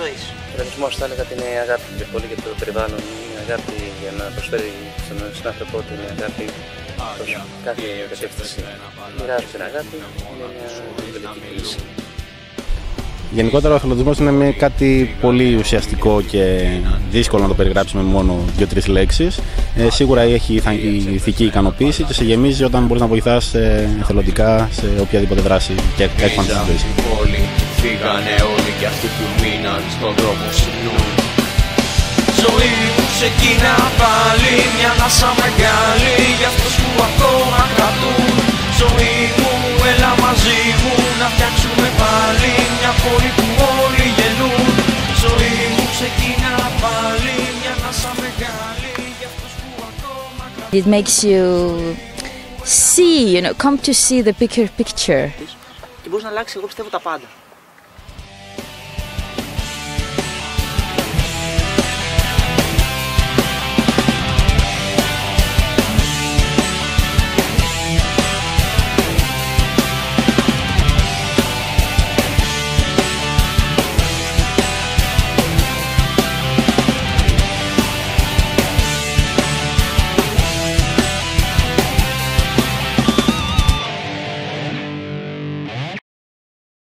ζωής. Ο ιδανισμός θα έλεγα ότι είναι αγάπη πολύ για το περιβάλλον, είναι αγάπη για να προσφέρει στον άνθρωπό του, είναι αγάπη προς κάθε κατεύθυνση. Μοιράζεται την αγάπη, είναι μια βελτική κίνηση. Γενικότερα ο εθελοντισμός είναι κάτι πολύ ουσιαστικό και δύσκολο να το περιγράψουμε με μόνο 2-3 λέξεις. Σίγουρα έχει η ηθική ικανοποίηση και σε γεμίζει όταν μπορείς να βοηθάς εθελοντικά σε οποιαδήποτε δράση και έκφανση της ζωής. Φύγανε όλοι και αυτοί που μείναν στον δρόμο ξυπνούν. Ζωή μου ξεκινά πάλι μια ανάσα μεγάλη για αυτούς που ακόμα κρατούν. Ζωή μου έλα μαζί μου να φτιάξουμε πάλι μια πόλη που όλοι γελούν. Ζωή μου ξεκινά πάλι μια ανάσα μεγάλη για αυτούς που ακόμα κρατούν. It makes you see, come to see the bigger picture. Και μπορείς να αλλάξεις, εγώ πιστεύω, τα πάντα.